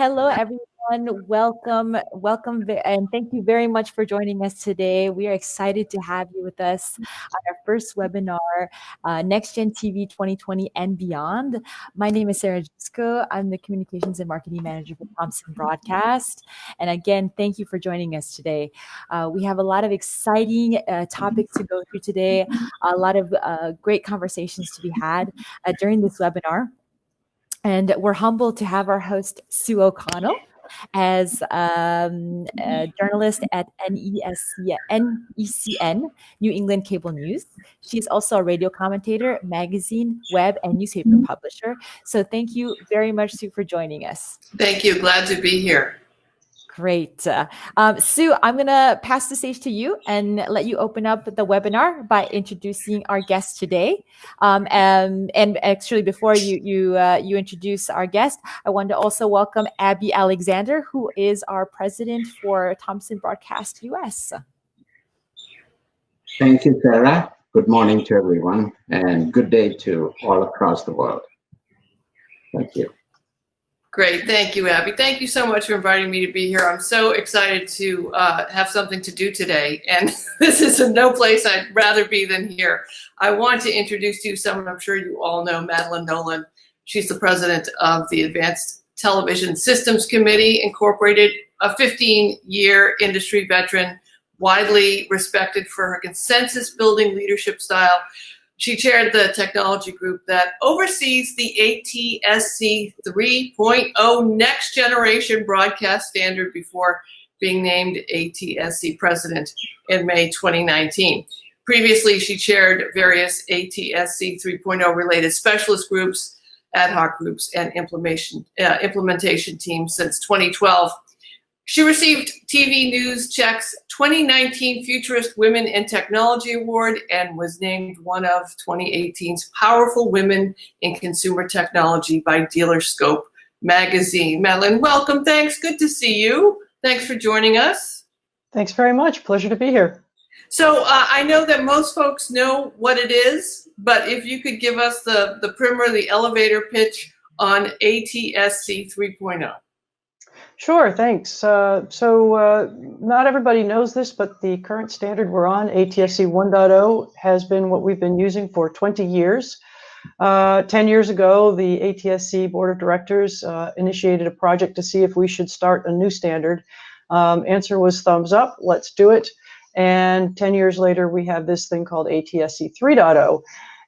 Hello, everyone. Welcome, and thank you very much for joining us today. We are excited to have you with us on our first webinar, NextGen TV 2020 and beyond. My name is Sarah Gisco. I'm the Communications and Marketing Manager for Thompson Broadcast. And again, thank you for joining us today. We have a lot of exciting topics to go through today, a lot of great conversations to be had during this webinar. And we're humbled to have our host, Sue O Connell, as a journalist at NECN, New England Cable News. She's also a radio commentator, magazine, web, and newspaper publisher. So thank you very much, Sue, for joining us. Thank you. Glad to be here. Great. Sue, I'm going to pass the stage to you and let you open up the webinar by introducing our guest today. And actually, before you introduce our guest, I want to also welcome Abby Alexander, who is our president for Thompson Broadcast US. Thank you, Sarah. Good morning to everyone, and good day to all across the world. Thank you. Great. Thank you, Abby. Thank you so much for inviting me to be here. I'm so excited to have something to do today. And this is no place I'd rather be than here. I want to introduce to you someone I'm sure you all know, Madeleine Noland. She's the president of the Advanced Television Systems Committee, Incorporated, a 15-year industry veteran, widely respected for her consensus-building leadership style. She chaired the technology group that oversees the ATSC 3.0 next generation broadcast standard before being named ATSC President in May 2019. Previously, she chaired various ATSC 3.0 related specialist groups, ad hoc groups, and implementation teams since 2012. She received TV News Check's 2019 Futurist Women in Technology Award and was named one of 2018's Powerful Women in Consumer Technology by Dealerscope magazine. Madeleine, welcome. Thanks. Good to see you. Thanks for joining us. Thanks very much. Pleasure to be here. So I know that most folks know what it is, but if you could give us the primer, the elevator pitch on ATSC 3.0. Sure, thanks. Not everybody knows this, but the current standard we're on, ATSC 1.0, has been what we've been using for 20 years. 10 years ago, the ATSC Board of Directors initiated a project to see if we should start a new standard. Answer was thumbs up, let's do it. And 10 years later, we have this thing called ATSC 3.0.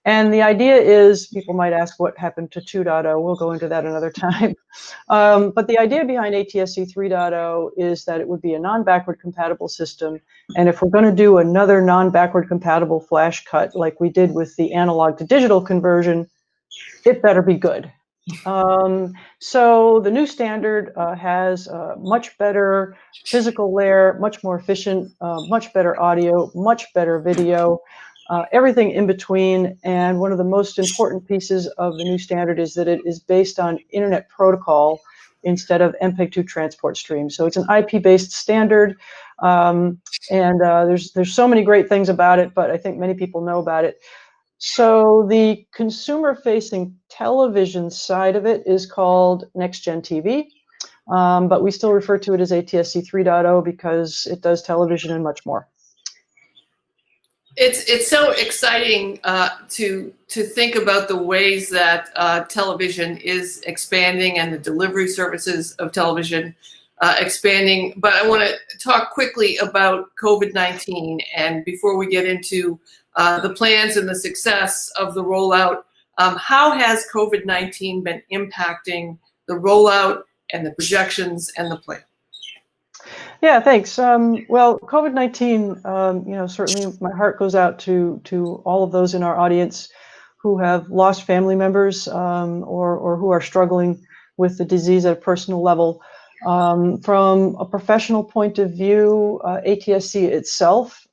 And the idea is, people might ask what happened to 2.0. We'll go into that another time. But the idea behind ATSC 3.0 is that it would be a non-backward compatible system. And if we're going to do another non-backward compatible flash cut like we did with the analog to digital conversion, it better be good. So the new standard has a much better physical layer, much more efficient, much better audio, much better video. Everything in between, and one of the most important pieces of the new standard is that it is based on internet protocol instead of MPEG-2 transport stream. So it's an IP-based standard, and there's so many great things about it, but I think many people know about it. So the consumer-facing television side of it is called NextGen TV, but we still refer to it as ATSC 3.0 because it does television and much more. It's so exciting to think about the ways that television is expanding and the delivery services of television expanding. But I want to talk quickly about COVID-19. And before we get into the plans and the success of the rollout, how has COVID-19 been impacting the rollout and the projections and the plan? Yeah, thanks. Well, COVID-19, certainly my heart goes out to all of those in our audience who have lost family members or who are struggling with the disease at a personal level. From a professional point of view, ATSC itself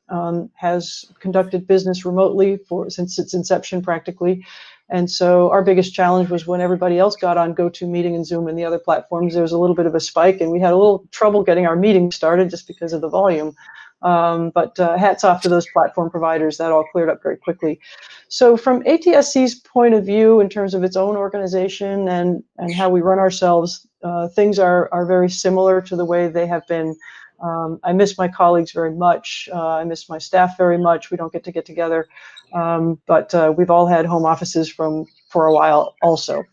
has conducted business remotely since its inception practically. And so our biggest challenge was when everybody else got on GoToMeeting and Zoom and the other platforms, there was a little bit of a spike, and we had a little trouble getting our meeting started just because of the volume. But hats off to those platform providers. That all cleared up very quickly. So from ATSC's point of view, in terms of its own organization and how we run ourselves, things are very similar to the way they have been. I miss my colleagues very much. I miss my staff very much. We don't get together, but we've all had home offices for a while also.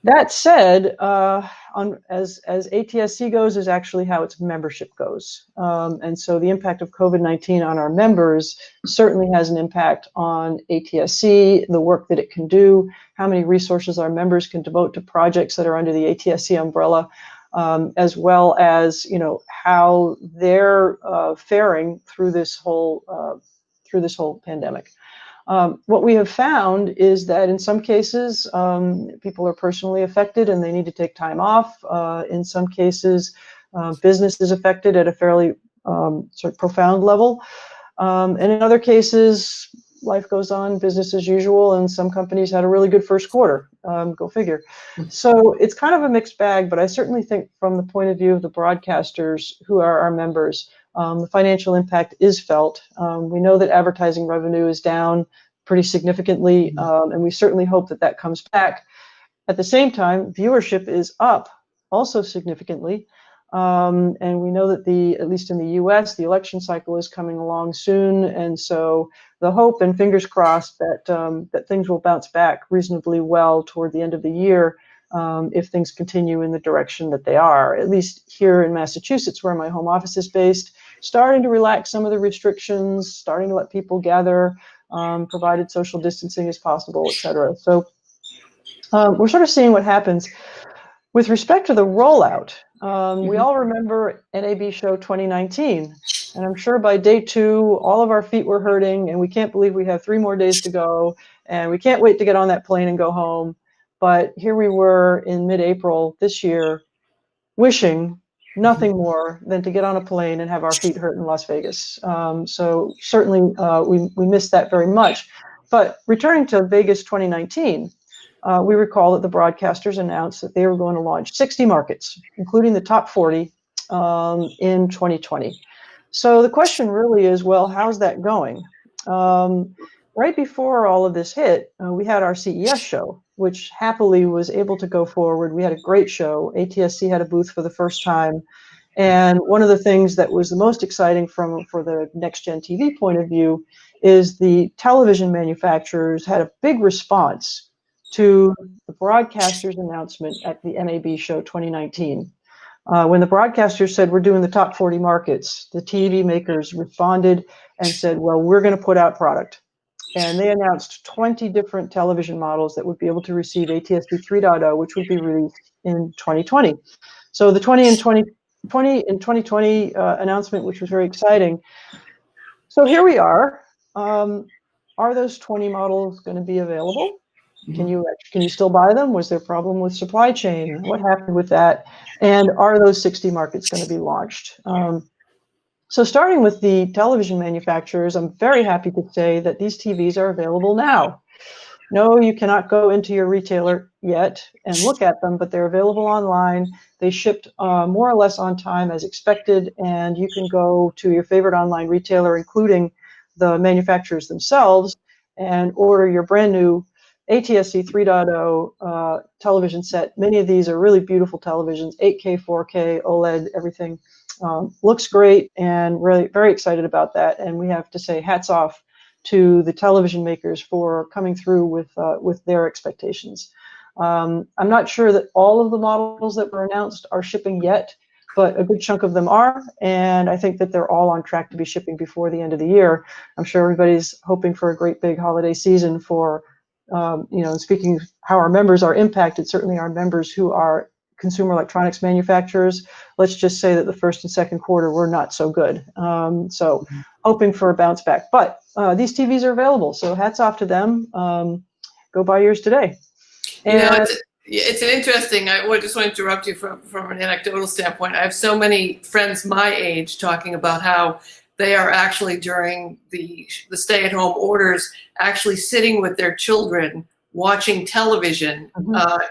That said, as ATSC goes is actually how its membership goes. And so the impact of COVID-19 on our members certainly has an impact on ATSC, the work that it can do, how many resources our members can devote to projects that are under the ATSC umbrella, as well as, how they're faring through this whole pandemic. What we have found is that in some cases, people are personally affected and they need to take time off. In some cases, business is affected at a fairly sort of profound level. And in other cases, life goes on, business as usual, and some companies had a really good first quarter. Go figure. So it's kind of a mixed bag, but I certainly think from the point of view of the broadcasters who are our members, the financial impact is felt. We know that advertising revenue is down pretty significantly, and we certainly hope that that comes back. At the same time, viewership is up also significantly, and we know that at least in the U.S., the election cycle is coming along soon, and so the hope and fingers crossed that things will bounce back reasonably well toward the end of the year. If things continue in the direction that they are, at least here in Massachusetts, where my home office is based, starting to relax some of the restrictions, starting to let people gather, provided social distancing is possible, et cetera. So we're sort of seeing what happens. With respect to the rollout, we all remember NAB Show 2019, and I'm sure by day 2, all of our feet were hurting, and we can't believe we have 3 more days to go, and we can't wait to get on that plane and go home. But here we were in mid-April this year, wishing nothing more than to get on a plane and have our feet hurt in Las Vegas. So certainly we missed that very much. But returning to Vegas 2019, we recall that the broadcasters announced that they were going to launch 60 markets, including the top 40 in 2020. So the question really is, well, how's that going? Right before all of this hit, we had our CES show, which happily was able to go forward. We had a great show. ATSC had a booth for the first time. And one of the things that was the most exciting for the NextGen TV point of view is the television manufacturers had a big response to the broadcasters' announcement at the NAB Show 2019. When the broadcasters said, we're doing the top 40 markets, the TV makers responded and said, well, we're going to put out product. And they announced 20 different television models that would be able to receive ATSC 3.0, which would be released in 2020. So the 2020 announcement, which was very exciting. So here we are. Are those 20 models going to be available? Can you still buy them? Was there a problem with supply chain? What happened with that? And are those 60 markets going to be launched? So starting with the television manufacturers, I'm very happy to say that these TVs are available now. No, you cannot go into your retailer yet and look at them, but they're available online. They shipped more or less on time as expected, and you can go to your favorite online retailer, including the manufacturers themselves, and order your brand new ATSC 3.0 television set. Many of these are really beautiful televisions, 8K, 4K, OLED, everything. Looks great, and really very excited about that. And we have to say hats off to the television makers for coming through with their expectations. I'm not sure that all of the models that were announced are shipping yet, but a good chunk of them are, and I think that they're all on track to be shipping before the end of the year. I'm sure everybody's hoping for a great big holiday season for, speaking of how our members are impacted, certainly our members who are consumer electronics manufacturers, let's just say that the first and second quarter were not so good. So hoping for a bounce back. But these TVs are available, so hats off to them. Go buy yours today. And it's an interesting, I just want to interrupt you from an anecdotal standpoint. I have so many friends my age talking about how they are actually, during the stay-at-home orders, actually sitting with their children watching television,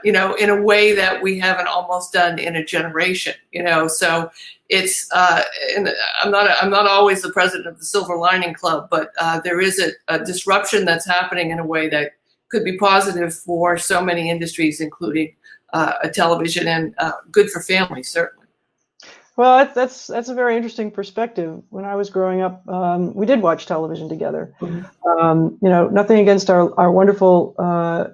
in a way that we haven't almost done in a generation, so it's, and I'm not always the president of the Silver Lining Club, but there is a disruption that's happening in a way that could be positive for so many industries, including television, and good for families, certainly. Well, that's a very interesting perspective. When I was growing up, we did watch television together. Nothing against our wonderful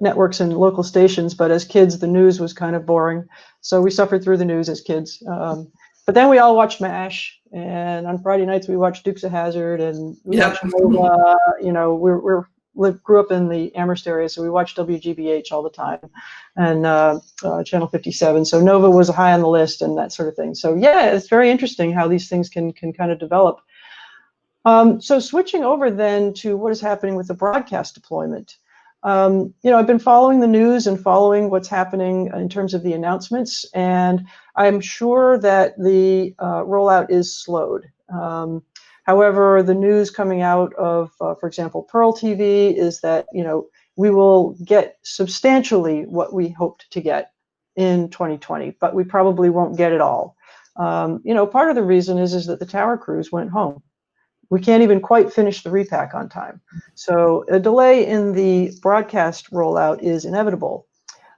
networks and local stations, but as kids, the news was kind of boring. So we suffered through the news as kids. But then we all watched MASH, and on Friday nights we watched Dukes of Hazzard, and we watched Nova. We grew up in the Amherst area, so we watched WGBH all the time, and Channel 57. So Nova was high on the list and that sort of thing. So yeah, it's very interesting how these things can kind of develop. So switching over then to what is happening with the broadcast deployment. I've been following the news and following what's happening in terms of the announcements, and I'm sure that the rollout is slowed. However, the news coming out of, for example, Pearl TV is that, we will get substantially what we hoped to get in 2020, but we probably won't get it all. Part of the reason is that the tower crews went home. We can't even quite finish the repack on time. So a delay in the broadcast rollout is inevitable.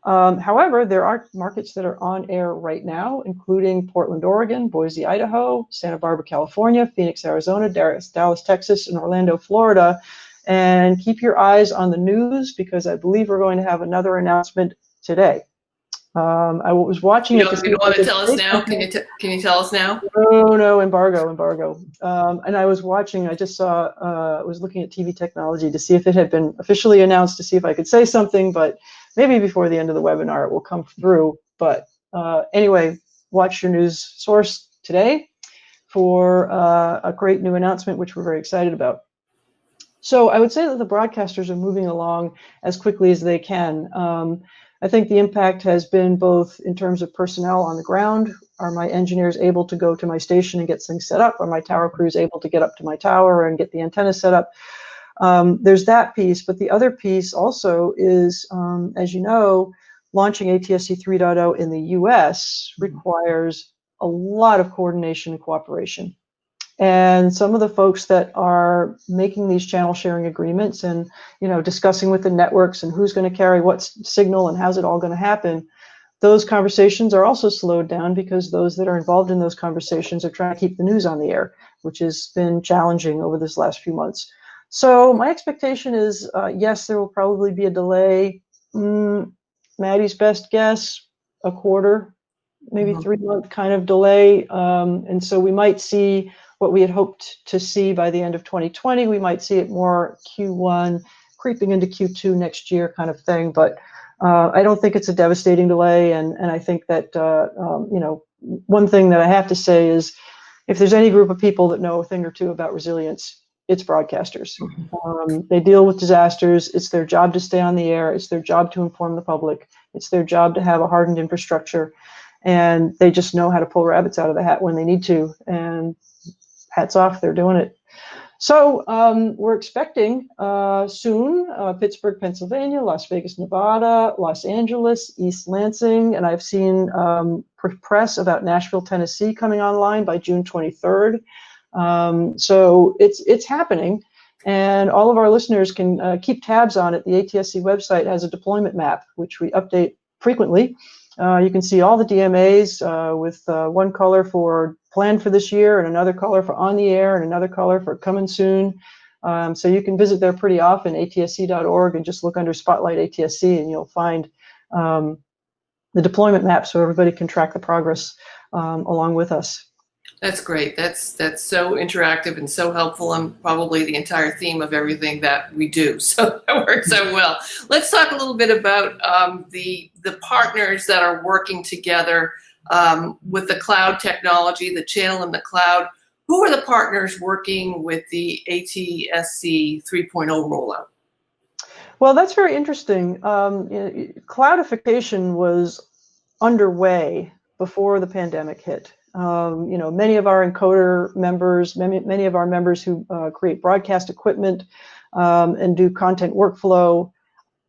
However, there are markets that are on air right now, including Portland, Oregon, Boise, Idaho, Santa Barbara, California, Phoenix, Arizona, Dallas, Texas, and Orlando, Florida. And keep your eyes on the news, because I believe we're going to have another announcement today. I was watching it. You don't want to tell us now? Can you tell us now? No, embargo. And I was watching. I just saw. I was looking at TV technology to see if it had been officially announced, to see if I could say something. But maybe before the end of the webinar, it will come through. But anyway, watch your news source today for a great new announcement, which we're very excited about. So I would say that the broadcasters are moving along as quickly as they can. I think the impact has been both in terms of personnel on the ground. Are my engineers able to go to my station and get things set up? Are my tower crews able to get up to my tower and get the antenna set up? There's that piece, but the other piece also is, as you know, launching ATSC 3.0 in the US requires a lot of coordination and cooperation. And some of the folks that are making these channel sharing agreements and, discussing with the networks and who's going to carry what signal and how's it all going to happen, those conversations are also slowed down because those that are involved in those conversations are trying to keep the news on the air, which has been challenging over this last few months. So my expectation is, yes, there will probably be a delay. Maddie's best guess, a quarter, maybe 3-month kind of delay. And so we might see what we had hoped to see by the end of 2020. We might see it more Q1, creeping into Q2 next year kind of thing. But I don't think it's a devastating delay. And I think that, one thing that I have to say is, if there's any group of people that know a thing or two about resilience, it's broadcasters. They deal with disasters. It's their job to stay on the air. It's their job to inform the public. It's their job to have a hardened infrastructure. And they just know how to pull rabbits out of the hat when they need to. And hats off, they're doing it. So we're expecting soon Pittsburgh, Pennsylvania, Las Vegas, Nevada, Los Angeles, East Lansing, and I've seen press about Nashville, Tennessee coming online by June 23rd. So it's happening, and all of our listeners can keep tabs on it. The ATSC website has a deployment map, which we update frequently. You can see all the DMAs with one color for planned for this year and another color for on the air and another color for coming soon. So you can visit there pretty often, atsc.org, and just look under Spotlight ATSC, and you'll find the deployment map so everybody can track the progress along with us. That's great. That's so interactive and so helpful, and probably the entire theme of everything that we do. So that works so well. Let's talk a little bit about the partners that are working together with the cloud technology, the channel in the cloud. Who are the partners working with the ATSC 3.0 rollout? Well, that's very interesting. Cloudification was underway before the pandemic hit. Many of our encoder members, many of our members who create broadcast equipment and do content workflow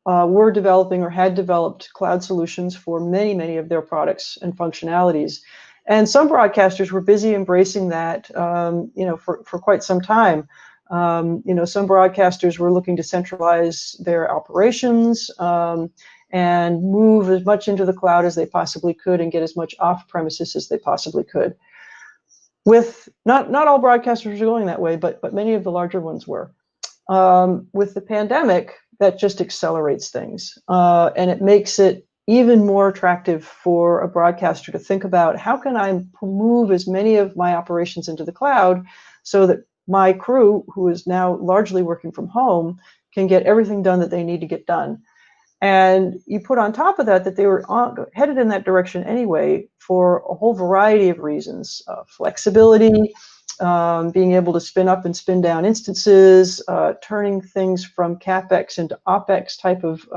were developing or had developed cloud solutions for many of their products and functionalities. And some broadcasters were busy embracing that, for quite some time. Some broadcasters were looking to centralize their operations and move as much into the cloud as they possibly could and get as much off premises as they possibly could. With not all broadcasters are going that way, but many of the larger ones were. With the pandemic, that just accelerates things, and it makes it even more attractive for a broadcaster to think about, how can I move as many of my operations into the cloud so that my crew, who is now largely working from home, can get everything done that they need to get done. And you put on top of that they were headed in that direction anyway for a whole variety of reasons: flexibility, being able to spin up and spin down instances, turning things from CapEx into OpEx type of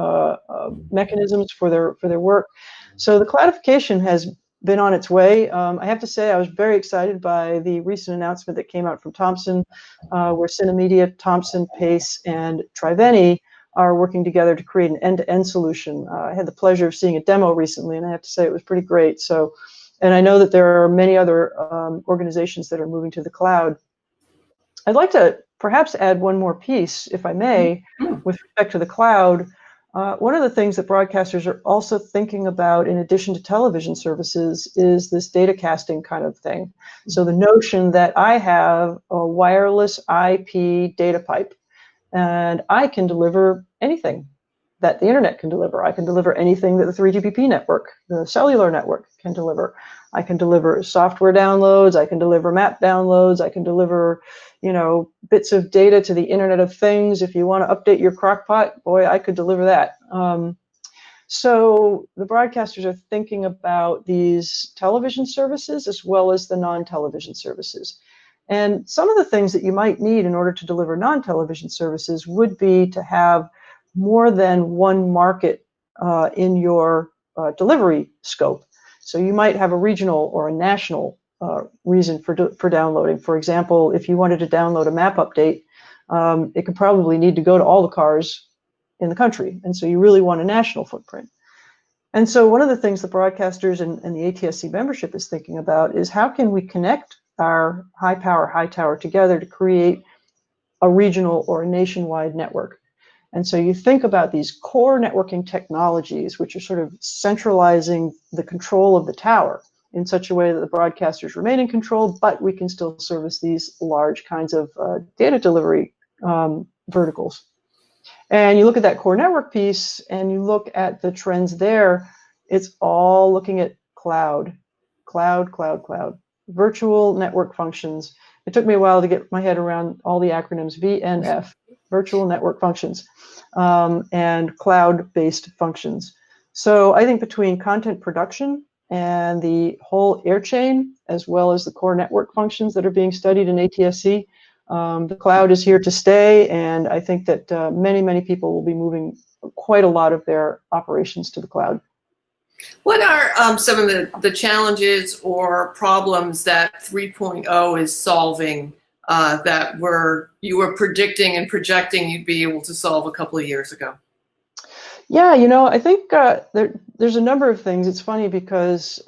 mechanisms for their work. So the cloudification has been on its way. I have to say, I was very excited by the recent announcement that came out from Thomson, where Cinemedia, Thomson, Pace, and Triveni are working together to create an end-to-end solution. I had the pleasure of seeing a demo recently, and I have to say it was pretty great. So, and I know that there are many other organizations that are moving to the cloud. I'd like to perhaps add one more piece, if I may, with respect to the cloud. One of the things that broadcasters are also thinking about, in addition to television services, is this data casting kind of thing. So the notion that I have a wireless IP data pipe, and I can deliver anything that the internet can deliver. I can deliver anything that the 3GPP network, the cellular network, can deliver. I can deliver software downloads. I can deliver map downloads. I can deliver, bits of data to the Internet of Things. If you want to update your crockpot, boy, I could deliver that. So the broadcasters are thinking about these television services as well as the non-television services. And some of the things that you might need in order to deliver non-television services would be to have more than one market in your delivery scope. So you might have a regional or a national reason for downloading. For example, if you wanted to download a map update, it could probably need to go to all the cars in the country. And so you really want a national footprint. And so one of the things the broadcasters and the ATSC membership is thinking about is, how can we connect our high power, high tower together to create a regional or a nationwide network. And so you think about these core networking technologies, which are sort of centralizing the control of the tower in such a way that the broadcasters remain in control, but we can still service these large kinds of data delivery verticals. And you look at that core network piece and you look at the trends there, it's all looking at cloud, virtual network functions. It took me a while to get my head around all the acronyms, VNF, virtual network functions, and cloud-based functions. So I think between content production and the whole air chain, as well as the core network functions that are being studied in ATSC, the cloud is here to stay, and I think that many people will be moving quite a lot of their operations to the cloud. What are some of the challenges or problems that 3.0 is solving that you were predicting and projecting you'd be able to solve a couple of years ago? Yeah, I think there's a number of things. It's funny because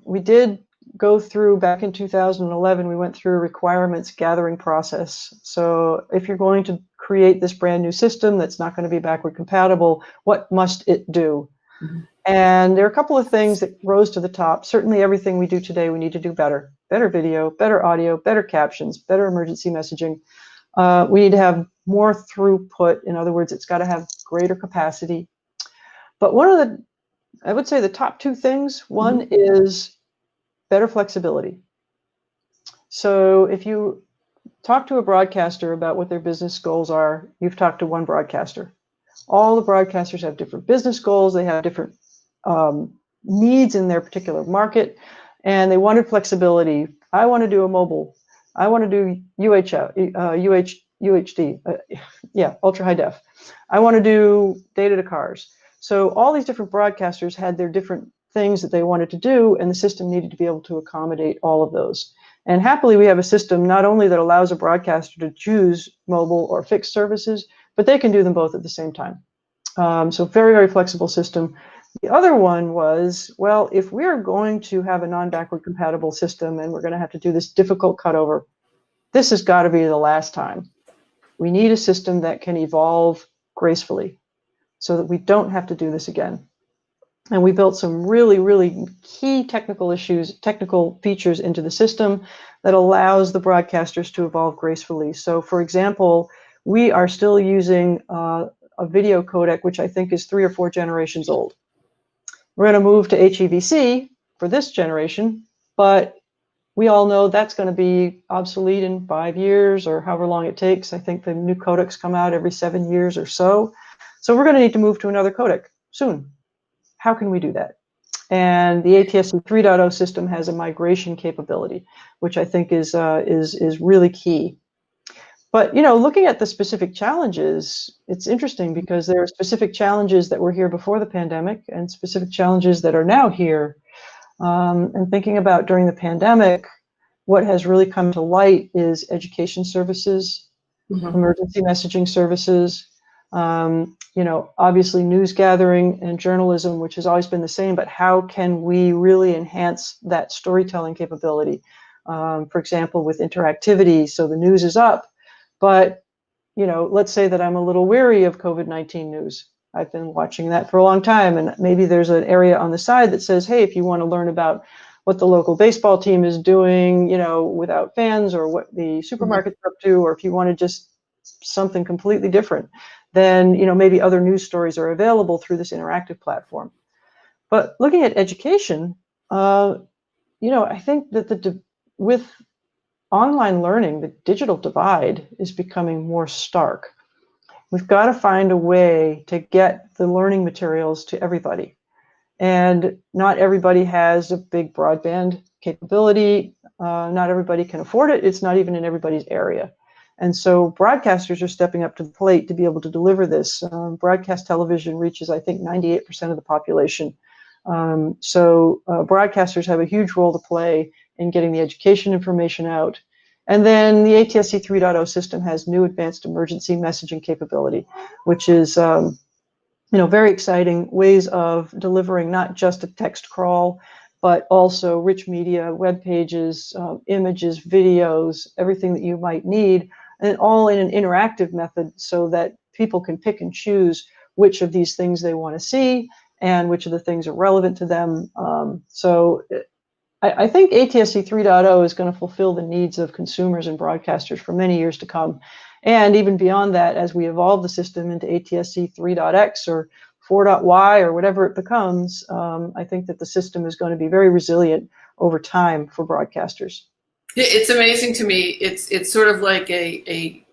we did go through, back in 2011, we went through a requirements gathering process. So if you're going to create this brand new system that's not going to be backward compatible, what must it do? Mm-hmm. And there are a couple of things that rose to the top. Certainly everything we do today, we need to do better. Better video, better audio, better captions, better emergency messaging. We need to have more throughput. In other words, it's got to have greater capacity. But I would say the top two things, one is better flexibility. So if you talk to a broadcaster about what their business goals are, you've talked to one broadcaster. All the broadcasters have different business goals. They have different needs in their particular market, and they wanted flexibility. I want to do a mobile. I want to do UHD, ultra high def. I want to do data to cars. So all these different broadcasters had their different things that they wanted to do, and the system needed to be able to accommodate all of those. And happily, we have a system not only that allows a broadcaster to choose mobile or fixed services, but they can do them both at the same time. So very, very flexible system. The other one was, well, if we're going to have a non-backward compatible system and we're going to have to do this difficult cutover, this has got to be the last time. We need a system that can evolve gracefully. so that we don't have to do this again. And we built some really, really key technical features into the system that allows the broadcasters to evolve gracefully. So for example, we are still using a video codec, which I think is 3 or 4 generations old. We're going to move to HEVC for this generation, but we all know that's going to be obsolete in 5 years or however long it takes. I think the new codecs come out every 7 years or so. So we're going to need to move to another codec soon. How can we do that? And the ATSC 3.0 system has a migration capability, which I think is really key. But looking at the specific challenges, it's interesting because there are specific challenges that were here before the pandemic and specific challenges that are now here. And thinking about during the pandemic, what has really come to light is education services, emergency messaging services, obviously news gathering and journalism, which has always been the same, but how can we really enhance that storytelling capability? For example, with interactivity, so the news is up, but, let's say that I'm a little weary of COVID-19 news. I've been watching that for a long time, and maybe there's an area on the side that says, hey, if you want to learn about what the local baseball team is doing, without fans, or what the supermarkets are up to, or if you want to just something completely different, then maybe other news stories are available through this interactive platform. But looking at education, I think that with online learning, the digital divide is becoming more stark. We've got to find a way to get the learning materials to everybody. And not everybody has a big broadband capability. Not everybody can afford it. It's not even in everybody's area. And so broadcasters are stepping up to the plate to be able to deliver this. Broadcast television reaches, I think, 98% of the population. So broadcasters have a huge role to play in getting the education information out. And then the ATSC 3.0 system has new advanced emergency messaging capability, which is very exciting ways of delivering not just a text crawl, but also rich media, web pages, images, videos, everything that you might need, and all in an interactive method so that people can pick and choose which of these things they want to see and which of the things are relevant to them. So I think ATSC 3.0 is going to fulfill the needs of consumers and broadcasters for many years to come. And even beyond that, as we evolve the system into ATSC 3.x or 4.y or whatever it becomes, I think that the system is going to be very resilient over time for broadcasters. It's amazing to me. It's sort of like a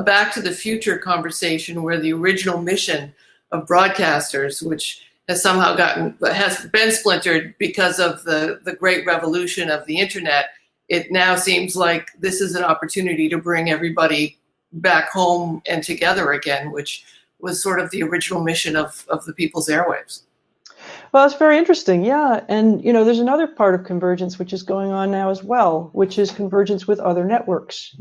Back to the Future conversation where the original mission of broadcasters, which has been splintered because of the great revolution of the internet. It now seems like this is an opportunity to bring everybody back home and together again, which was sort of the original mission of the People's Airwaves. Well, that's very interesting. Yeah. And, there's another part of convergence which is going on now as well, which is convergence with other networks.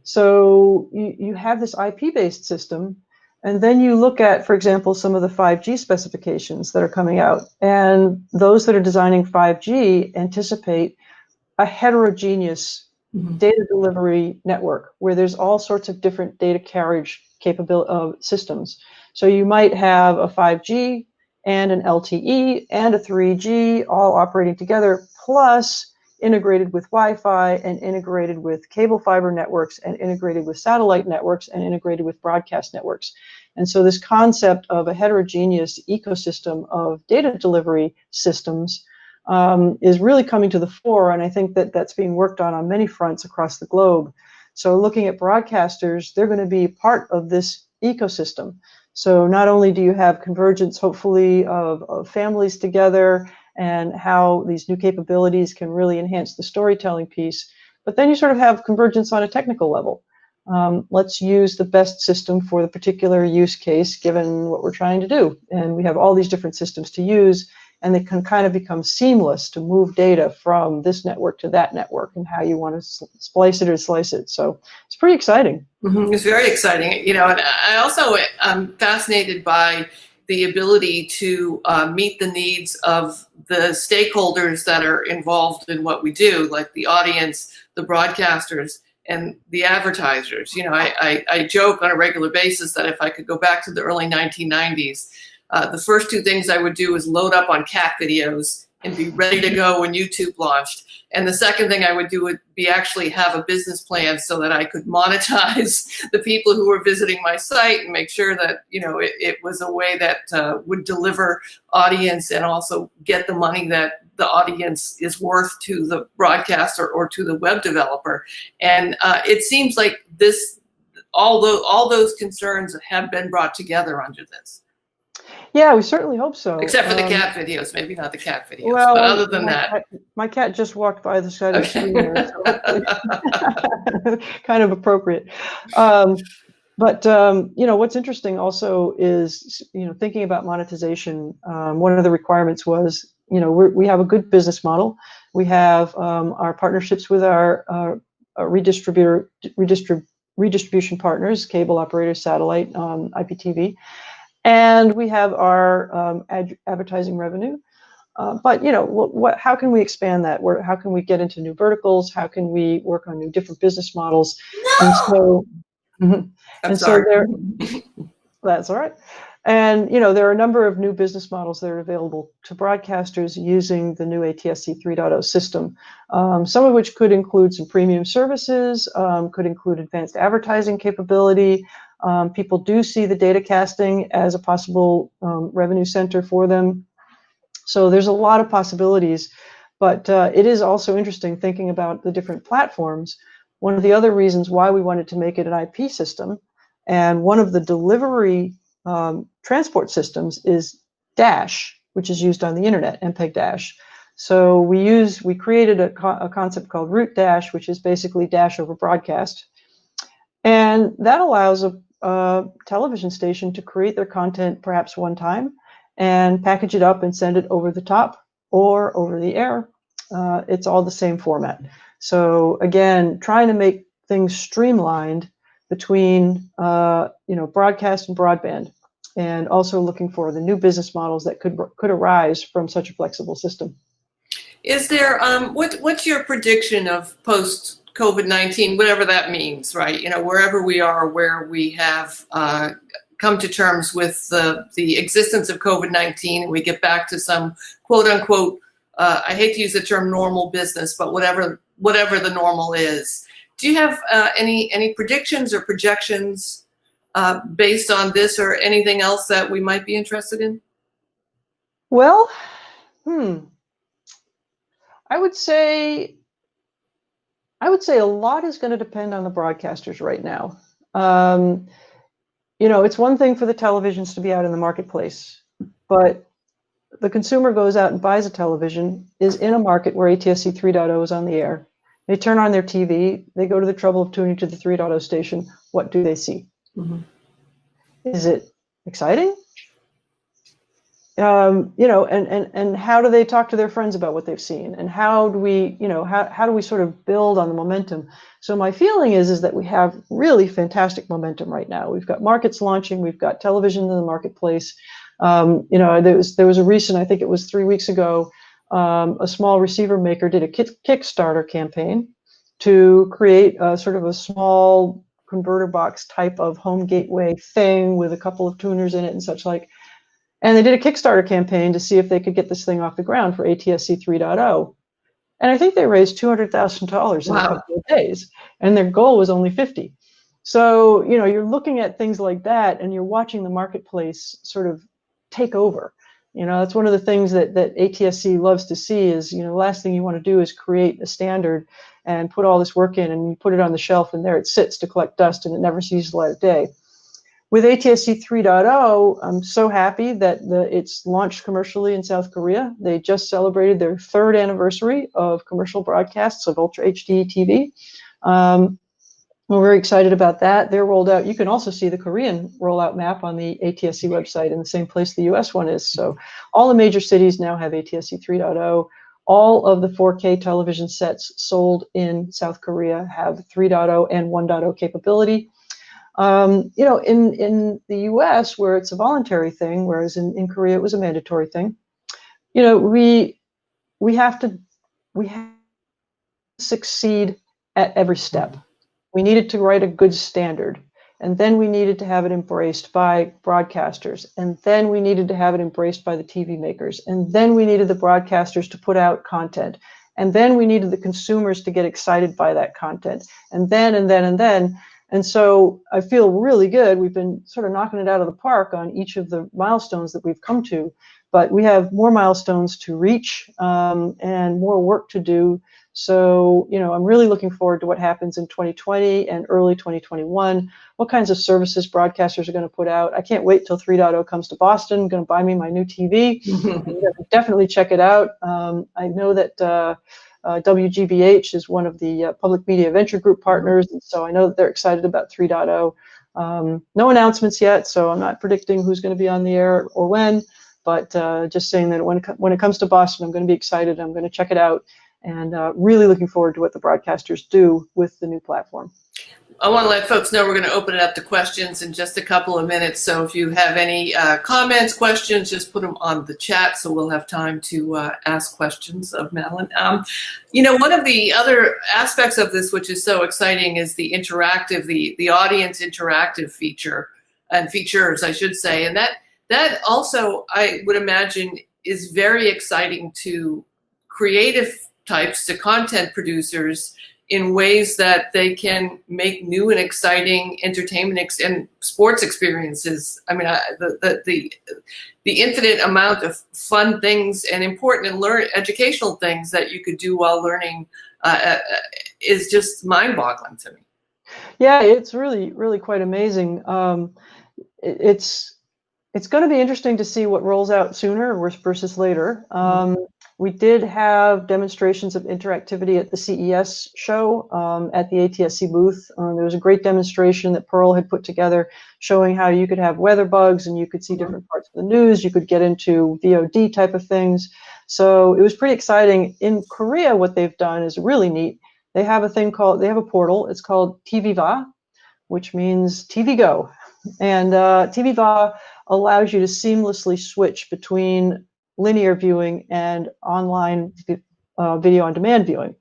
So you have this IP-based system, and then you look at, for example, some of the 5G specifications that are coming out. And those that are designing 5G anticipate a heterogeneous data delivery network where there's all sorts of different data carriage capability systems. So you might have a 5G and an LTE and a 3G all operating together, plus integrated with Wi-Fi and integrated with cable fiber networks and integrated with satellite networks and integrated with broadcast networks. And so this concept of a heterogeneous ecosystem of data delivery systems is really coming to the fore, and I think that that's being worked on many fronts across the globe. So looking at broadcasters, they're going to be part of this ecosystem. So not only do you have convergence, hopefully, of families together and how these new capabilities can really enhance the storytelling piece, but then you sort of have convergence on a technical level. Let's use the best system for the particular use case given what we're trying to do. And we have all these different systems to use, and they can kind of become seamless to move data from this network to that network and how you want to splice it or slice it. So it's pretty exciting. It's very exciting. And I also am fascinated by the ability to meet the needs of the stakeholders that are involved in what we do, like the audience, the broadcasters, and the advertisers. You know, I joke on a regular basis that if I could go back to the early 1990s, the first two things I would do is load up on cat videos and be ready to go when YouTube launched. And the second thing I would do would be actually have a business plan so that I could monetize the people who were visiting my site and make sure that, you know, it was a way that would deliver audience and also get the money that the audience is worth to the broadcaster or to the web developer. And it seems like all those concerns have been brought together under this. Yeah, we certainly hope so. Except for the cat videos, maybe not the cat videos. Well, but other than that, my cat just walked by the side of the screen there, so kind of appropriate. But you know, what's interesting also is, you know, thinking about monetization. One of the requirements was, you know, we have a good business model. We have our partnerships with our redistribution partners, cable operators, satellite, IPTV. And we have our advertising revenue, but you know, how can we expand that? How can we get into new verticals? How can we work on new different business models? No! And so there, that's all right. And you know, there are a number of new business models that are available to broadcasters using the new ATSC 3.0 system. Some of which could include some premium services, could include advanced advertising capability. People do see the data casting as a possible revenue center for them. So there's a lot of possibilities, but it is also interesting thinking about the different platforms. One of the other reasons why we wanted to make it an IP system, and one of the delivery transport systems is Dash, which is used on the internet, MPEG Dash. So we created a concept called Root Dash, which is basically Dash over broadcast. And that allows a television station to create their content perhaps one time and package it up and send it over the top or over the air. It's all the same format. So again, trying to make things streamlined between you know, broadcast and broadband, and also looking for the new business models that could arise from such a flexible system. Is there what's your prediction of post COVID-19, whatever that means, right? You know, wherever we are, where we have come to terms with the existence of COVID-19, and we get back to some quote unquote, I hate to use the term normal business, but whatever the normal is. Do you have any predictions or projections based on this or anything else that we might be interested in? Well, I would say a lot is going to depend on the broadcasters right now. You know, it's one thing for the televisions to be out in the marketplace, but the consumer goes out and buys a television, is in a market where ATSC 3.0 is on the air. They turn on their TV, they go to the trouble of tuning to the 3.0 station. What do they see? Mm-hmm. Is it exciting? You know, and how do they talk to their friends about what they've seen? And how do we, you know, how do we sort of build on the momentum? So my feeling is that we have really fantastic momentum right now. We've got markets launching, we've got television in the marketplace. You know, there was a recent, I think it was 3 weeks ago, a small receiver maker did a Kickstarter campaign to create a sort of a small converter box type of home gateway thing with a couple of tuners in it and such like. And they did a Kickstarter campaign to see if they could get this thing off the ground for ATSC 3.0. And I think they raised $200,000 in a couple of days, and their goal was only 50. So, you know, you're looking at things like that, and you're watching the marketplace sort of take over. You know, that's one of the things that ATSC loves to see is, you know, the last thing you want to do is create a standard and put all this work in and you put it on the shelf and there it sits to collect dust and it never sees the light of day. With ATSC 3.0, I'm so happy that it's launched commercially in South Korea. They just celebrated their 3rd anniversary of commercial broadcasts of Ultra HD TV. We're very excited about that. They're rolled out. You can also see the Korean rollout map on the ATSC website in the same place the US one is. So all the major cities now have ATSC 3.0. All of the 4K television sets sold in South Korea have 3.0 and 1.0 capability. You know, in the US, where it's a voluntary thing, whereas in Korea it was a mandatory thing, you know, we have to succeed at every step. We needed to write a good standard. And then we needed to have it embraced by broadcasters. And then we needed to have it embraced by the TV makers. And then we needed the broadcasters to put out content. And then we needed the consumers to get excited by that content. And then. And so I feel really good. We've been sort of knocking it out of the park on each of the milestones that we've come to. But we have more milestones to reach and more work to do. So, I'm really looking forward to what happens in 2020 and early 2021, what kinds of services broadcasters are going to put out. I can't wait till 3.0 comes to Boston. I'm going to buy me my new TV. Definitely check it out. I know that WGBH is one of the Public Media Venture Group partners, and so I know that they're excited about 3.0. No announcements yet, so I'm not predicting who's going to be on the air or when, but just saying that when it comes to Boston, I'm going to be excited. I'm going to check it out. And really looking forward to what the broadcasters do with the new platform. I want to let folks know we're going to open it up to questions in just a couple of minutes. So if you have any comments, questions, just put them on the chat so we'll have time to ask questions of Madeleine. One of the other aspects of this, which is so exciting, is the interactive, the audience interactive feature and features, I should say. And that also, I would imagine, is very exciting to creative types, to content producers, in ways that they can make new and exciting entertainment and sports experiences. I mean, the infinite amount of fun things and important and educational things that you could do while learning is just mind-boggling to me. Yeah, it's really, really quite amazing. It's going to be interesting to see what rolls out sooner versus later. We did have demonstrations of interactivity at the CES show at the ATSC booth. There was a great demonstration that Pearl had put together showing how you could have weather bugs and you could see different parts of the news. You could get into VOD type of things. So it was pretty exciting. In Korea, what they've done is really neat. They have they have a portal. It's called TVva, which means TV Go. And TVva allows you to seamlessly switch between linear viewing and online video on demand viewing.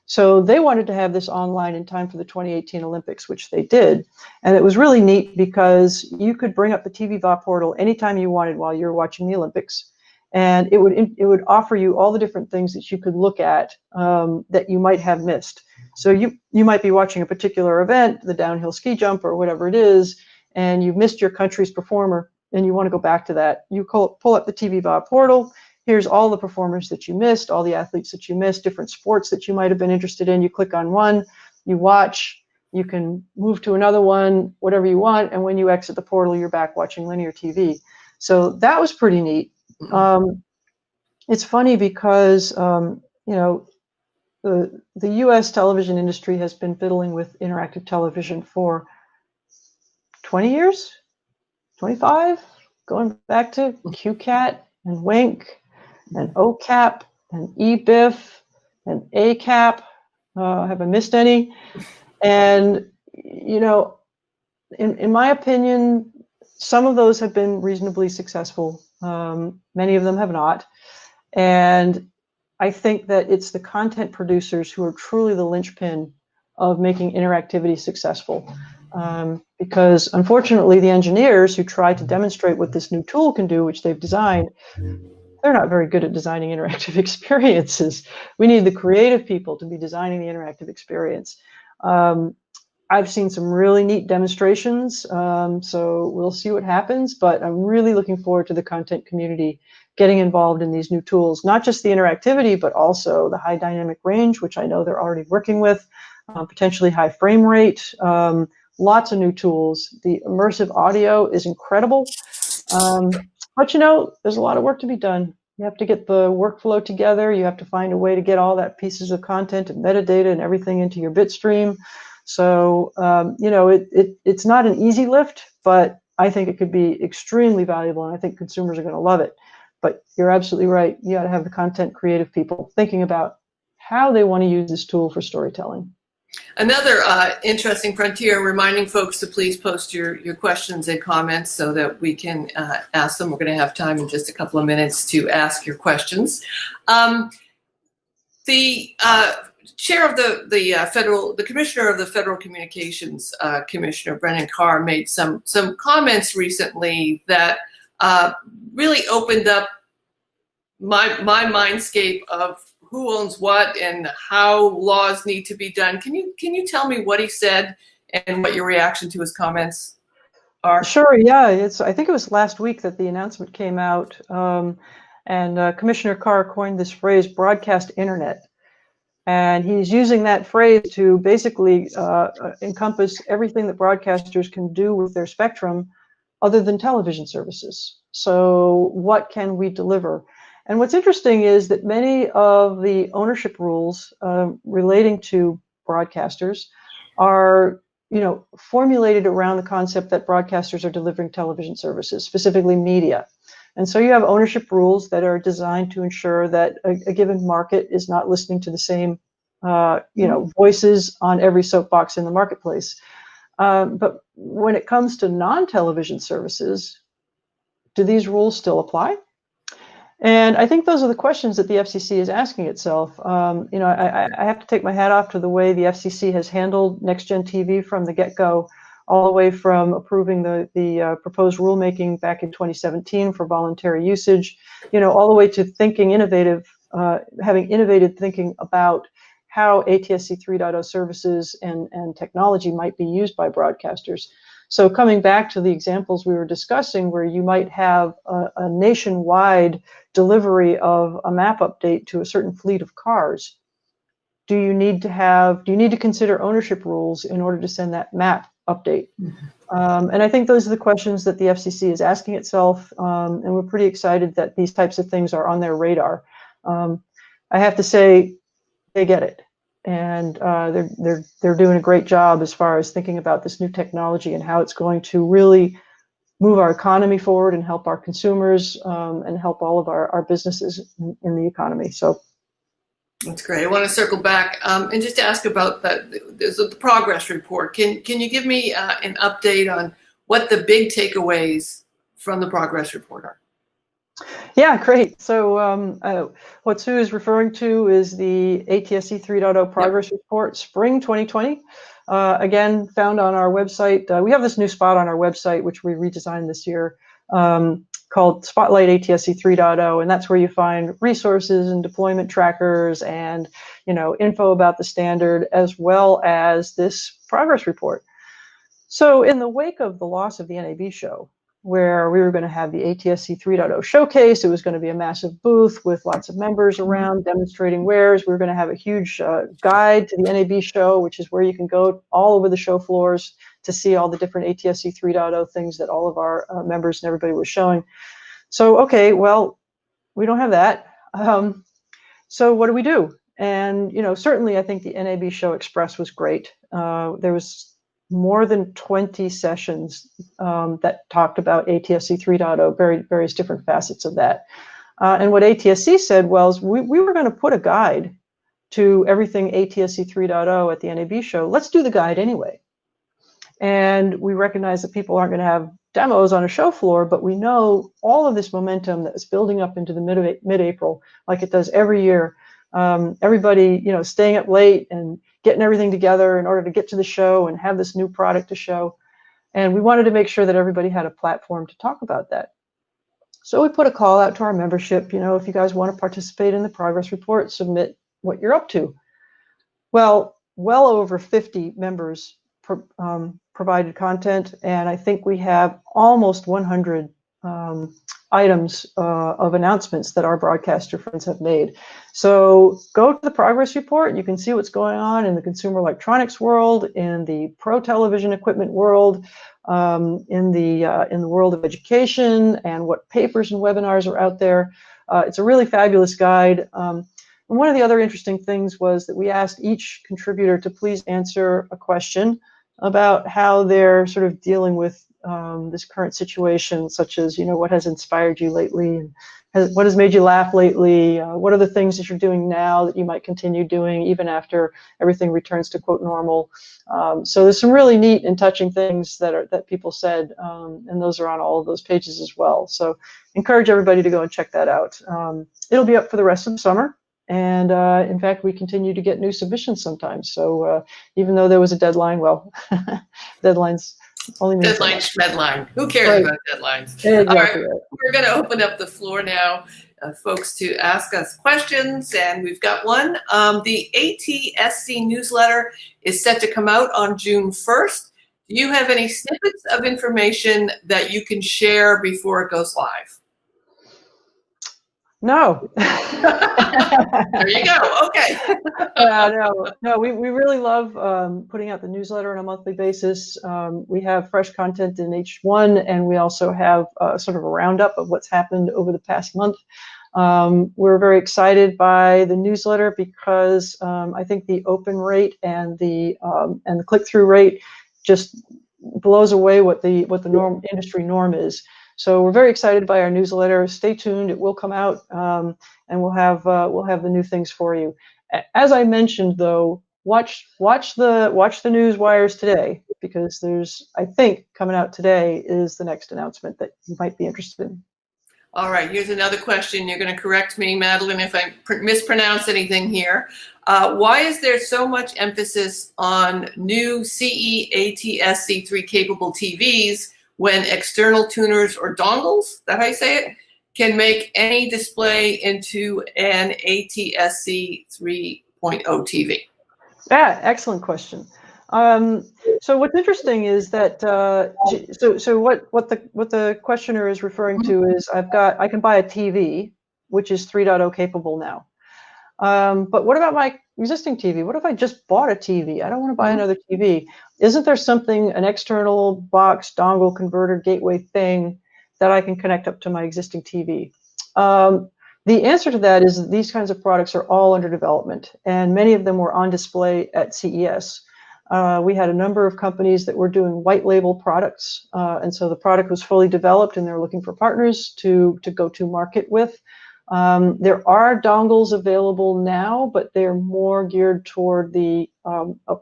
So they wanted to have this online in time for the 2018 Olympics, which they did. And it was really neat because you could bring up the TVva portal anytime you wanted while you were watching the Olympics. And it would offer you all the different things that you could look at that you might have missed. So you might be watching a particular event, the downhill ski jump or whatever it is, and you've missed your country's performer, and you want to go back to that. You pull up the TVva portal. Here's all the performers that you missed, all the athletes that you missed, different sports that you might have been interested in. You click on one, you watch, you can move to another one, whatever you want, and when you exit the portal, you're back watching linear TV. So that was pretty neat. It's funny because the U.S. television industry has been fiddling with interactive television for 20 years. 25, going back to QCAT and WINK and OCAP and EBIF and ACAP. Have I missed any? And, in my opinion, some of those have been reasonably successful. Many of them have not. And I think that it's the content producers who are truly the linchpin of making interactivity successful. Because unfortunately, the engineers who try to demonstrate what this new tool can do, which they've designed, they're not very good at designing interactive experiences. We need the creative people to be designing the interactive experience. I've seen some really neat demonstrations, so we'll see what happens, but I'm really looking forward to the content community getting involved in these new tools, not just the interactivity, but also the high dynamic range, which I know they're already working with, potentially high frame rate, lots of new tools. The immersive audio is incredible, but there's a lot of work to be done. You have to get the workflow together. You have to find a way to get all that pieces of content and metadata and everything into your bit stream. So, it's not an easy lift, but I think it could be extremely valuable, and I think consumers are going to love it. But you're absolutely right. You got to have the content creative people thinking about how they want to use this tool for storytelling. Another interesting frontier, reminding folks to please post your questions and comments so that we can ask them. We're going to have time in just a couple of minutes to ask your questions. Chair of the Commissioner of the Federal Communications Commissioner, Brennan Carr, made some comments recently that really opened up my mindscape of who owns what and how laws need to be done. Can you tell me what he said and what your reaction to his comments are? Sure. Yeah. I think it was last week that the announcement came out, and Commissioner Carr coined this phrase, broadcast internet. And he's using that phrase to basically encompass everything that broadcasters can do with their spectrum other than television services. So what can we deliver? And what's interesting is that many of the ownership rules relating to broadcasters are, formulated around the concept that broadcasters are delivering television services, specifically media. And so you have ownership rules that are designed to ensure that a given market is not listening to the same, voices on every soapbox in the marketplace. But when it comes to non-television services, do these rules still apply? And I think those are the questions that the FCC is asking itself. I have to take my hat off to the way the FCC has handled NextGen TV from the get-go, all the way from approving the proposed rulemaking back in 2017 for voluntary usage, all the way to having innovative thinking about how ATSC 3.0 services and technology might be used by broadcasters. So coming back to the examples we were discussing, where you might have a nationwide delivery of a map update to a certain fleet of cars, do you need to consider ownership rules in order to send that map update? And I think those are the questions that the FCC is asking itself, and we're pretty excited that these types of things are on their radar. I have to say, they get it, and they're doing a great job as far as thinking about this new technology and how it's going to really move our economy forward and help our consumers and help all of our businesses in the economy. So. That's great. I want to circle back and just ask about the progress report. Can you give me an update on what the big takeaways from the progress report are? Yeah, great. So what Sue is referring to is the ATSC 3.0 Progress Report, Spring 2020. Again, found on our website. We have this new spot on our website, which we redesigned this year, called Spotlight ATSC 3.0, and that's where you find resources and deployment trackers and info about the standard, as well as this progress report. So in the wake of the loss of the NAB show, where we were going to have the ATSC 3.0 showcase, it was going to be a massive booth with lots of members around demonstrating wares. We were going to have a huge guide to the NAB show, which is where you can go all over the show floors to see all the different ATSC 3.0 things that all of our members and everybody was showing. So, okay, well, we don't have that. So what do we do? And, certainly I think the NAB Show Express was great. There was more than 20 sessions that talked about ATSC 3.0, various different facets of that. And what ATSC said was, we were going to put a guide to everything ATSC 3.0 at the NAB show. Let's do the guide anyway. And we recognize that people aren't going to have demos on a show floor, but we know all of this momentum that is building up into the mid-April, like it does every year. Everybody, staying up late and getting everything together in order to get to the show and have this new product to show. And we wanted to make sure that everybody had a platform to talk about that. So we put a call out to our membership, if you guys want to participate in the progress report, submit what you're up to. Well over 50 members provided content, and I think we have almost 100 items of announcements that our broadcaster friends have made. So go to the progress report. You can see what's going on in the consumer electronics world, in the pro television equipment world, in the world of education, and what papers and webinars are out there. It's a really fabulous guide. And one of the other interesting things was that we asked each contributor to please answer a question about how they're sort of dealing with this current situation, such as, what has inspired you lately, and what has made you laugh lately, what are the things that you're doing now that you might continue doing even after everything returns to quote normal. So there's some really neat and touching things that people said, and those are on all of those pages as well. So encourage everybody to go and check that out. It'll be up for the rest of the summer. And in fact, we continue to get new submissions sometimes. So even though there was a deadline, well, deadlines only mean Deadline, schmedline. Who cares Right. about deadlines? Exactly All right, right. we're going to open up the floor now, folks, to ask us questions, and we've got one. The ATSC newsletter is set to come out on June 1st. Do you have any snippets of information that you can share before it goes live? No. There you go. Okay. No, we really love putting out the newsletter on a monthly basis. We have fresh content in each one, and we also have sort of a roundup of what's happened over the past month. We're very excited by the newsletter because I think the open rate and the click-through rate just blows away what the industry norm is. So we're very excited by our newsletter. Stay tuned; it will come out, and we'll have the new things for you. As I mentioned, though, watch the news wires today, because there's, I think, coming out today is the next announcement that you might be interested in. All right, here's another question. You're going to correct me, Madeleine, if I mispronounce anything here. Why is there so much emphasis on new CE ATSC3 capable TVs when external tuners or dongles, is that how you say it, can make any display into an ATSC 3.0 TV? Yeah, excellent question. So what's interesting is that so what the questioner is referring to is I can buy a TV which is 3.0 capable now. But what about my existing TV? What if I just bought a TV? I don't want to buy another TV. Isn't there something, an external box, dongle, converter, gateway thing that I can connect up to my existing TV? The answer to that is that these kinds of products are all under development, and many of them were on display at CES. We had a number of companies that were doing white label products, and so the product was fully developed, and they're looking for partners to go to market with. There are dongles available now, but they're more geared toward a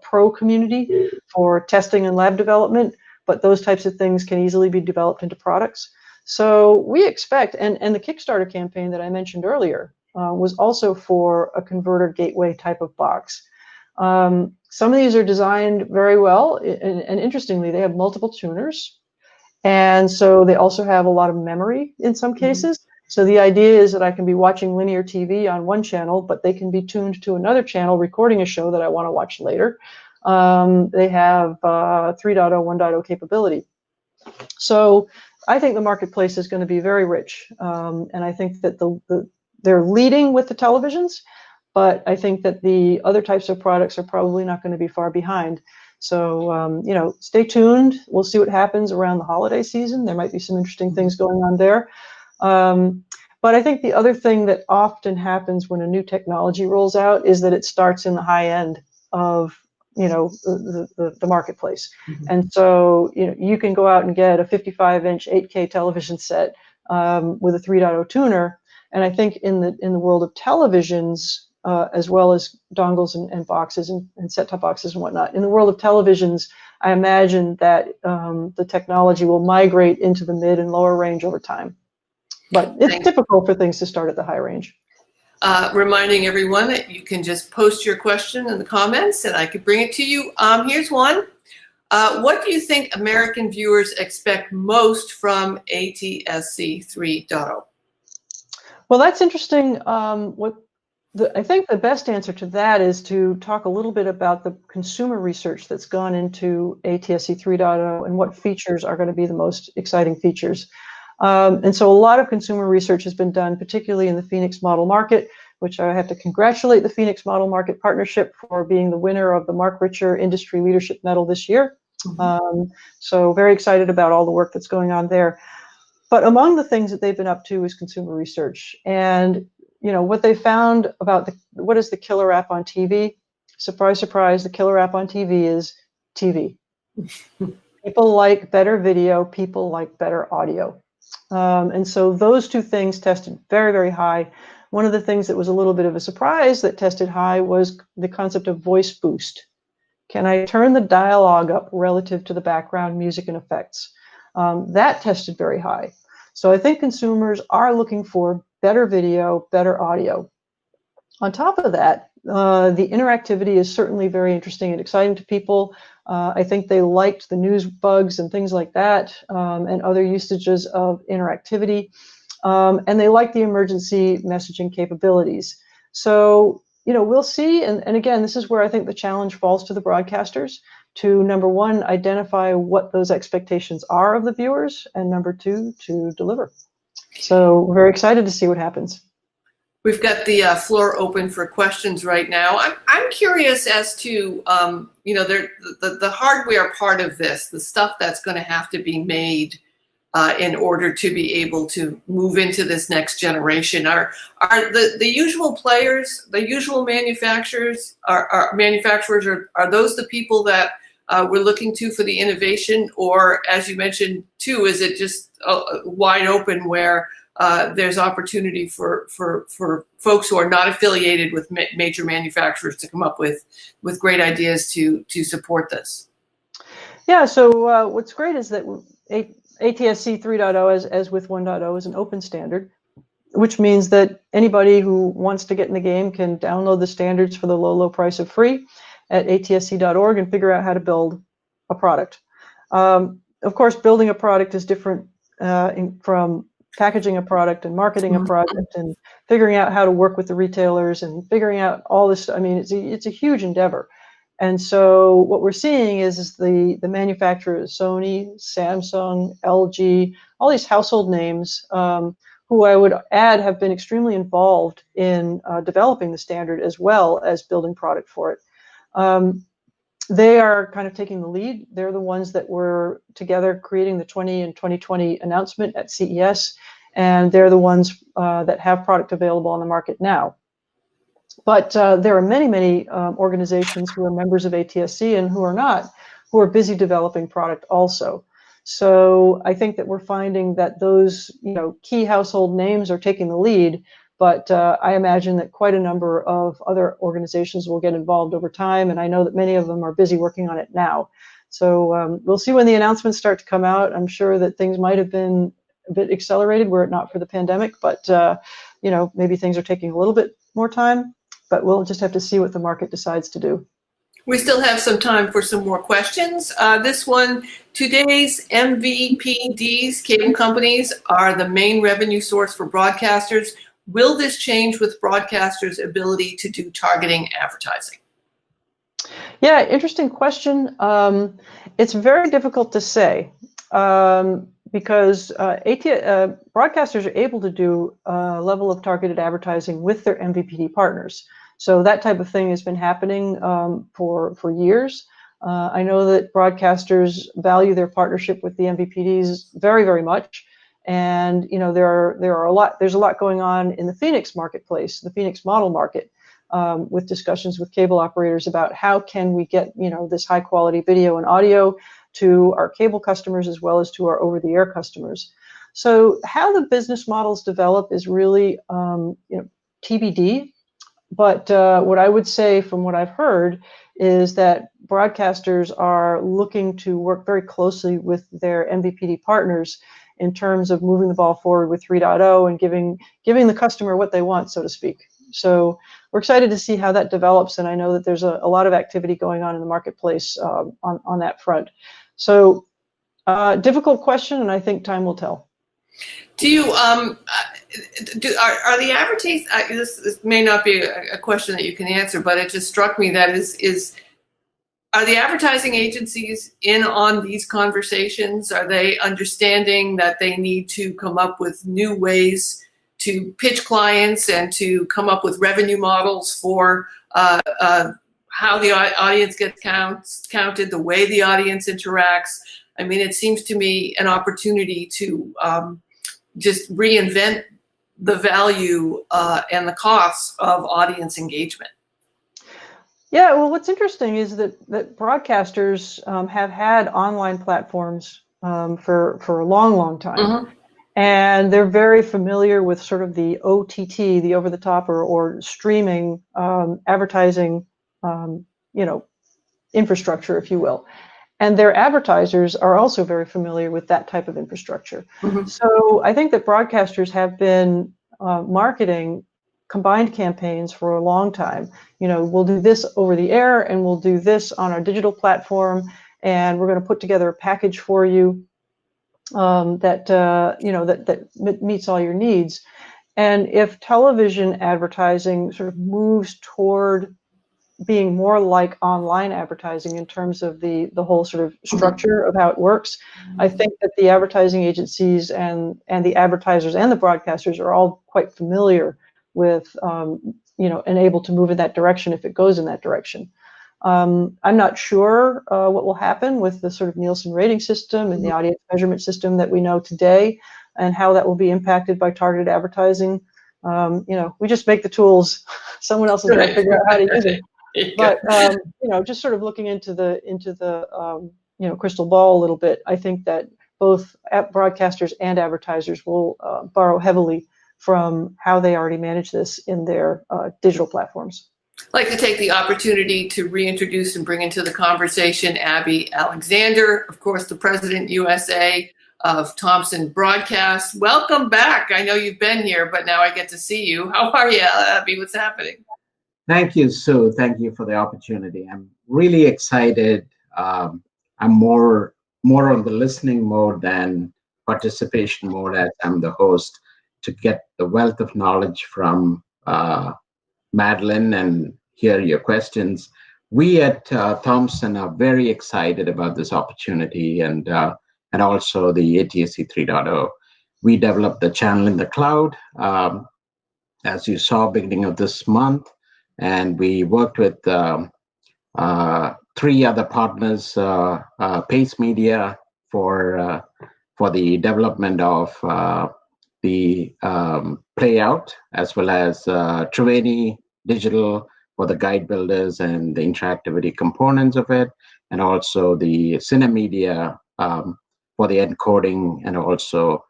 pro community for testing and lab development, but those types of things can easily be developed into products. So we expect, and the Kickstarter campaign that I mentioned earlier was also for a converter gateway type of box. Some of these are designed very well, and interestingly, they have multiple tuners, and so they also have a lot of memory in some cases. So the idea is that I can be watching linear TV on one channel, but they can be tuned to another channel recording a show that I want to watch later. They have 3.0, 1.0 capability. So I think the marketplace is going to be very rich, and I think that they're leading with the televisions, but I think that the other types of products are probably not going to be far behind. So stay tuned. We'll see what happens around the holiday season. There might be some interesting things going on there. But I think the other thing that often happens when a new technology rolls out is that it starts in the high end of the marketplace. And so you can go out and get a 55-inch 8K television set with a 3.0 tuner. And I think in the world of televisions, as well as dongles and boxes and set-top boxes and whatnot, in the world of televisions, I imagine that the technology will migrate into the mid and lower range over time. But it's typical for things to start at the high range. Reminding everyone that you can just post your question in the comments and I could bring it to you. Here's one. What do you think American viewers expect most from ATSC 3.0? Well, that's interesting. I think the best answer to that is to talk a little bit about the consumer research that's gone into ATSC 3.0 and what features are going to be the most exciting features. And so a lot of consumer research has been done, particularly in the Phoenix model market, which I have to congratulate the Phoenix Model Market Partnership for being the winner of the Mark Richer Industry Leadership Medal this year. So very excited about all the work that's going on there. But among the things that they've been up to is consumer research. And what they found about what is the killer app on TV? Surprise, surprise, the killer app on TV is TV. People like better video, people like better audio. And so those two things tested very, very high. One of the things that was a little bit of a surprise that tested high was the concept of voice boost. Can I turn the dialogue up relative to the background music and effects? That tested very high. So I think consumers are looking for better video, better audio. On top of that, the interactivity is certainly very interesting and exciting to people. I think they liked the news bugs and things like that, and other usages of interactivity. And they like the emergency messaging capabilities. So, we'll see. And again, this is where I think the challenge falls to the broadcasters to, number one, identify what those expectations are of the viewers, and number two, to deliver. So we're very excited to see what happens. We've got the floor open for questions right now. I'm curious as to, the hardware part of this, the stuff that's going to have to be made in order to be able to move into this next generation. Are the usual players, the usual manufacturers, are those the people that we're looking to for the innovation? Or, as you mentioned too, is it just wide open where there's opportunity for folks who are not affiliated with major manufacturers to come up with great ideas to support this? Yeah, so what's great is that ATSC 3.0, as with 1.0, is an open standard, which means that anybody who wants to get in the game can download the standards for the low price of free at atsc.org and figure out how to build a product. Of course, building a product is different from packaging a product and marketing a product and figuring out how to work with the retailers and figuring out all this. I mean, it's a huge endeavor. And so what we're seeing is the manufacturers, Sony, Samsung, LG, all these household names, who I would add have been extremely involved in developing the standard as well as building product for it. They are kind of taking the lead. They're the ones that were together creating the 2020 announcement at CES, and they're the ones that have product available on the market now. But there are many organizations who are members of ATSC and who are not, who are busy developing product also. So I think that we're finding that those key household names are taking the lead, but I imagine that quite a number of other organizations will get involved over time, and I know that many of them are busy working on it now. So we'll see when the announcements start to come out. I'm sure that things might have been a bit accelerated were it not for the pandemic, but maybe things are taking a little bit more time. But we'll just have to see what the market decides to do. We still have some time for some more questions. This one, today's MVPDs, cable companies, are the main revenue source for broadcasters. Will this change with broadcasters' ability to do targeting advertising? Yeah, interesting question. It's very difficult to say because broadcasters are able to do a level of targeted advertising with their MVPD partners. So that type of thing has been happening for years. I know that broadcasters value their partnership with the MVPDs very much, and there's a lot going on in the Phoenix marketplace, the Phoenix model market, with discussions with cable operators about how can we get this high quality video and audio to our cable customers as well as to our over-the-air customers. So how the business models develop is really TBD. But what I would say from what I've heard is that broadcasters are looking to work very closely with their MVPD partners in terms of moving the ball forward with 3.0 and giving the customer what they want, so to speak. So we're excited to see how that develops, and I know that there's a lot of activity going on in the marketplace on that front. So difficult question, and I think time will tell. Do you are the advertising? This may not be a question that you can answer, but it just struck me that are the advertising agencies in on these conversations? Are they understanding that they need to come up with new ways to pitch clients and to come up with revenue models for how the audience gets counted, the way the audience interacts? I mean, it seems to me an opportunity to just reinvent the value and the costs of audience engagement. Yeah, well, what's interesting is that broadcasters have had online platforms for a long time. Mm-hmm. And they're very familiar with sort of the OTT, the over-the-top or streaming advertising, infrastructure, if you will. And their advertisers are also very familiar with that type of infrastructure. Mm-hmm. So I think that broadcasters have been marketing combined campaigns for a long time. You know, we'll do this over the air and we'll do this on our digital platform, and we're going to put together a package for you that meets all your needs. And if television advertising sort of moves toward being more like online advertising in terms of the whole sort of structure of how it works, I think that the advertising agencies and the advertisers and the broadcasters are all quite familiar with and able to move in that direction if it goes in that direction. I'm not sure what will happen with the sort of Nielsen rating system and the audience measurement system that we know today, and how that will be impacted by targeted advertising. We just make the tools. Someone else is going to figure out how to use it. But just sort of looking into the crystal ball a little bit, I think that both broadcasters and advertisers will borrow heavily from how they already manage this in their digital platforms. I'd like to take the opportunity to reintroduce and bring into the conversation Abby Alexander, of course, the President USA of Thompson Broadcast. Welcome back. I know you've been here, but now I get to see you. How are you, Abby? What's happening? Thank you, Sue. Thank you for the opportunity. I'm really excited. I'm more on the listening mode than participation mode, as I'm the host, to get the wealth of knowledge from Madeleine and hear your questions. We at Thomson are very excited about this opportunity, and also the ATSC 3.0. We developed the channel in the cloud, as you saw, beginning of this month, and we worked with 3 other partners, Pace Media for the development of the playout, as well as Triveni Digital for the guide builders and the interactivity components of it, and also the Cinemedia for the encoding and also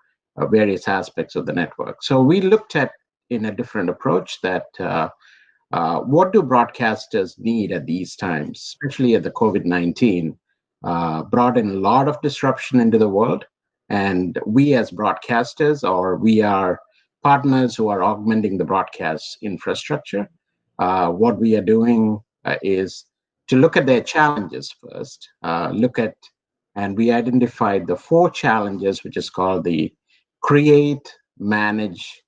various aspects of the network. So we looked at in a different approach that what do broadcasters need at these times, especially at the COVID-19, brought in a lot of disruption into the world. And we as broadcasters, we are partners who are augmenting the broadcast infrastructure. What we are doing is to look at their challenges first, and we identified the 4 challenges, which is called the create, manage,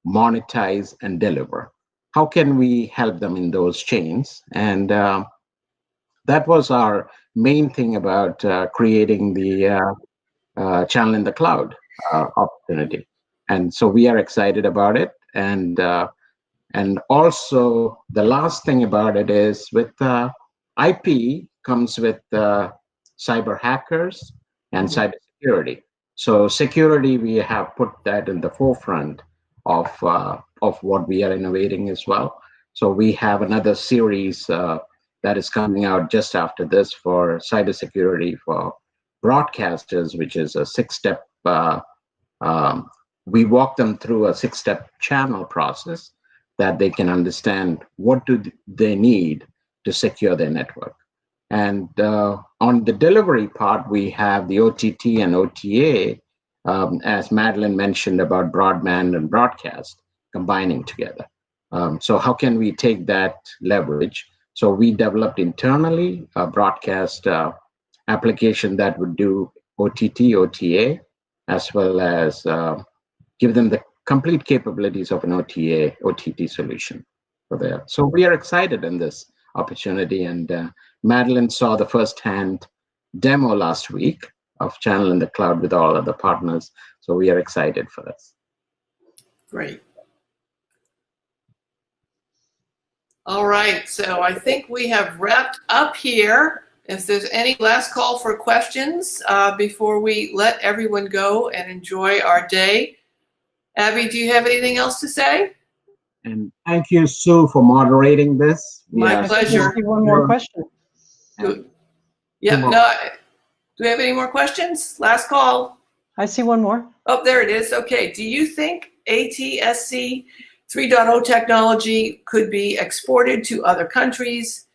monetize, and deliver. How can we help them in those chains? And that was our main thing about creating the channel in the cloud opportunity. And so we are excited about it. And also the last thing about it is with IP comes with cyber hackers and cybersecurity. So security, we have put that in the forefront of what we are innovating as well. So we have another series that is coming out just after this for cybersecurity for broadcasters, which is a 6-step. We walk them through a 6-step channel process that they can understand what do they need to secure their network. And on the delivery part, we have the OTT and OTA, as Madeleine mentioned about broadband and broadcast combining together. So how can we take that leverage? So we developed internally a broadcast application that would do OTT, OTA, as well as give them the complete capabilities of an OTT solution for that. So we are excited in this opportunity, and Madeleine saw the first-hand demo last week of Channel in the Cloud with all other partners. So we are excited for this. Great. All right, so I think we have wrapped up here. If there's any last call for questions before we let everyone go and enjoy our day. Abby, do you have anything else to say? And thank you, Sue, for moderating this. My pleasure. One more question. Yeah, no, do we have any more questions? Last call. I see one more. Oh, there it is. Okay. Do you think ATSC 3.0 technology could be exported to other countries,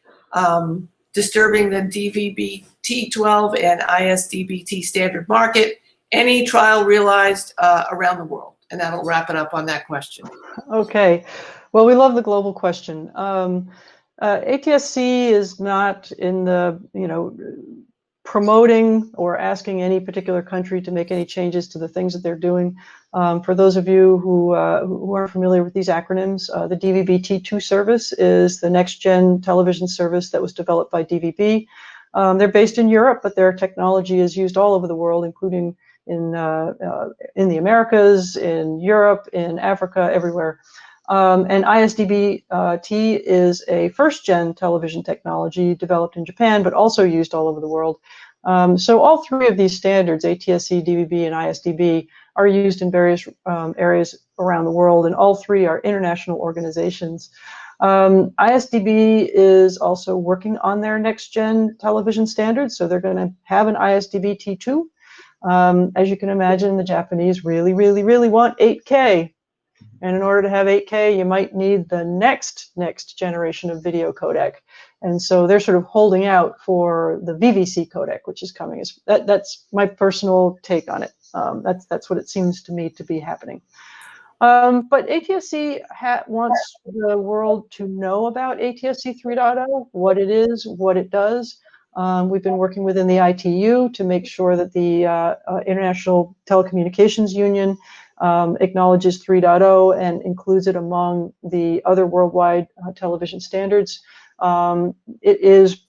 disturbing the DVB-T12 and ISDBT standard market? Any trial realized around the world? And that'll wrap it up on that question. Okay. Well, we love the global question. ATSC is not in the, promoting or asking any particular country to make any changes to the things that they're doing. For those of you who aren't familiar with these acronyms, the DVB-T2 service is the NextGen television service that was developed by DVB. They're based in Europe, but their technology is used all over the world, including in the Americas, in Europe, in Africa, everywhere. And ISDB-T is a first-gen television technology developed in Japan, but also used all over the world. So all three of these standards, ATSC, DVB, and ISDB, are used in various areas around the world, and all three are international organizations. ISDB is also working on their next-gen television standards, so they're going to have an ISDB T2. As you can imagine, the Japanese really, really, really want 8K. And in order to have 8K, you might need the next generation of video codec. And so they're sort of holding out for the VVC codec, which is coming. That's my personal take on it. That's what it seems to me to be happening. But ATSC wants the world to know about ATSC 3.0, what it is, what it does. We've been working within the ITU to make sure that the International Telecommunications Union acknowledges 3.0 and includes it among the other worldwide television standards. It is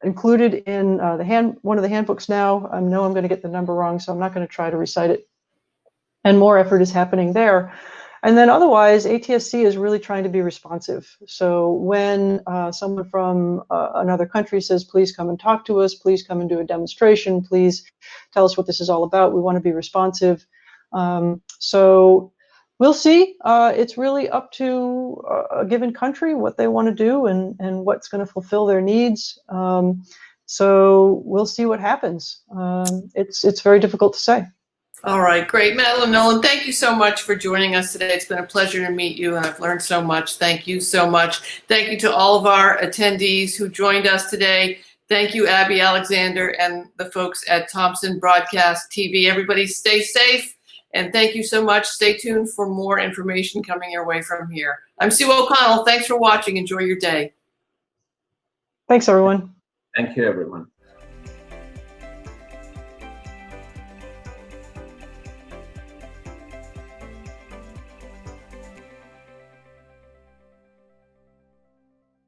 included in one of the handbooks now. I know I'm going to get the number wrong, so I'm not going to try to recite it. And more effort is happening there. And then otherwise, ATSC is really trying to be responsive. So when someone from another country says, please come and talk to us, please come and do a demonstration, please tell us what this is all about, we want to be responsive. So we'll see. It's really up to a given country what they want to do and what's going to fulfill their needs. So we'll see what happens. It's very difficult to say. All right, great. Madeleine Noland, thank you so much for joining us today. It's been a pleasure to meet you, and I've learned so much. Thank you so much. Thank you to all of our attendees who joined us today. Thank you, Abby Alexander, and the folks at Thompson Broadcast TV. Everybody stay safe, and thank you so much. Stay tuned for more information coming your way from here. I'm Sue O Connell. Thanks for watching. Enjoy your day. Thanks, everyone. Thank you, everyone.